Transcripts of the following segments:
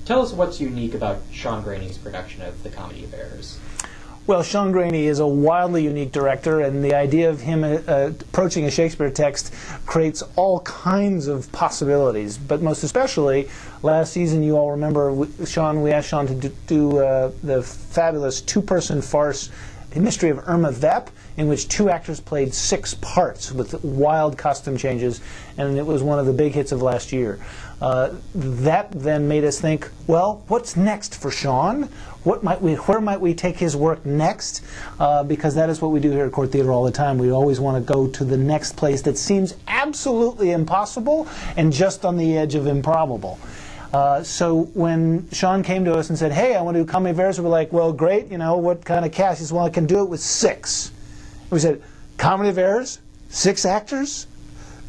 Tell us what's unique about Sean Graney's production of The Comedy of Errors. Well, Sean Graney is a wildly unique director, and the idea of him approaching a Shakespeare text creates all kinds of possibilities. But most especially, last season, you all remember, we asked Sean to do the fabulous two-person farce, The Mystery of Irma Vep, in which two actors played 6 parts with wild costume changes, and it was one of the big hits of last year. That then made us think, well, what's next for Sean? Where might we take his work next? Because that is what we do here at Court Theatre all the time. We always want to go to the next place that seems absolutely impossible and just on the edge of improbable. So when Sean came to us and said, hey, I want to do Comedy of Errors, we were like, well, great, you know, what kind of cast? He said, well, I can do it with 6. We said, Comedy of Errors? 6 actors?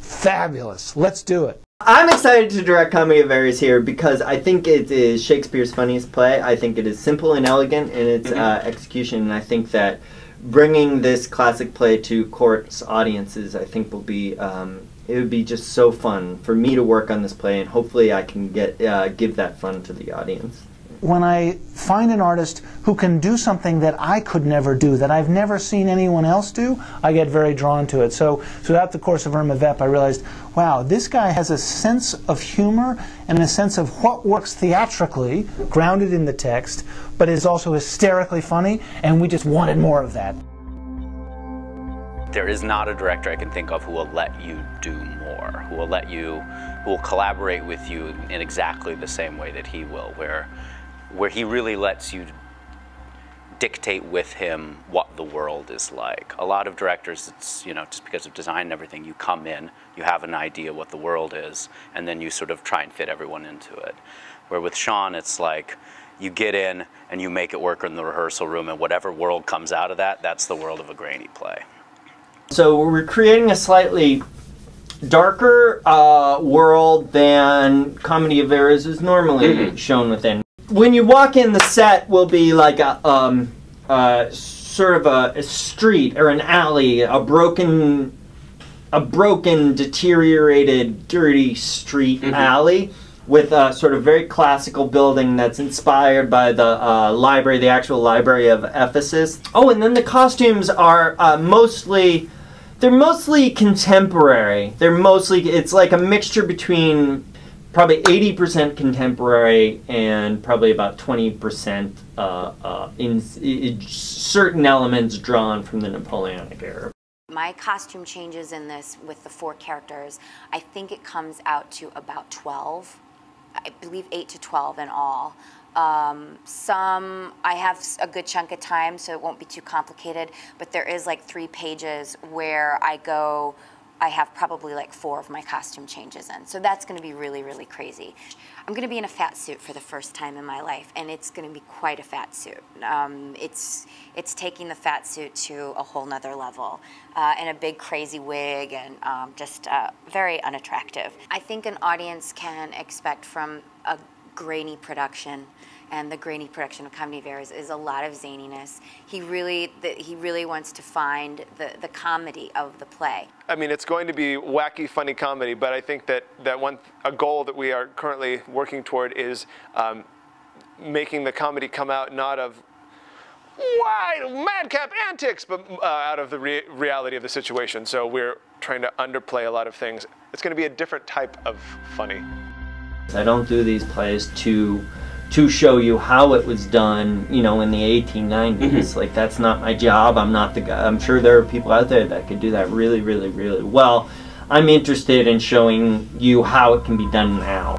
Fabulous. Let's do it. I'm excited to direct Comedy of Errors here because I think it is Shakespeare's funniest play. I think it is simple and elegant in its execution, and I think that bringing this classic play to Court's audiences, I think will be it would be just so fun for me to work on this play, and hopefully I can give that fun to the audience. When I find an artist who can do something that I could never do, that I've never seen anyone else do, I get very drawn to it. So throughout the course of Irma Vep, I realized, wow, this guy has a sense of humor and a sense of what works theatrically, grounded in the text, but is also hysterically funny, and we just wanted more of that. There is not a director I can think of who will let you do more, who will collaborate with you in exactly the same way that he will, where he really lets you dictate with him what the world is like. A lot of directors, it's, you know, just because of design and everything, you come in, you have an idea what the world is, and then you sort of try and fit everyone into it. Where with Sean, it's like, you get in and you make it work in the rehearsal room, and whatever world comes out of that, that's the world of a Graney play. So we're creating a slightly darker world than Comedy of Errors is normally shown within. When you walk in, the set will be like a sort of a street or an alley, a broken, deteriorated, dirty street alley with a sort of very classical building that's inspired by the library, the actual library of Ephesus. Oh, and then the costumes are they're mostly contemporary. It's like a mixture between probably 80% contemporary and probably about 20% in certain elements drawn from the Napoleonic era. My costume changes in this with the 4 characters. I think it comes out to about 12. I believe 8 to 12 in all. I have a good chunk of time, so it won't be too complicated, but there is like 3 pages where I have probably like 4 of my costume changes in. So that's going to be really, really crazy. I'm going to be in a fat suit for the first time in my life, and it's going to be quite a fat suit. It's taking the fat suit to a whole nother level, and a big crazy wig, and just very unattractive. I think an audience can expect from a Graney production, and the Graney production of Comedy of Errors is a lot of zaniness. He really wants to find the comedy of the play. I mean, it's going to be wacky, funny comedy, but I think that a goal that we are currently working toward is making the comedy come out not of wild, madcap antics, but out of the reality of the situation. So we're trying to underplay a lot of things. It's going to be a different type of funny. I don't do these plays to show you how it was done, you know, in the 1890s. Like, that's not my job. I'm not the guy. I'm sure there are people out there that could do that really, really, really well. I'm interested in showing you how it can be done now.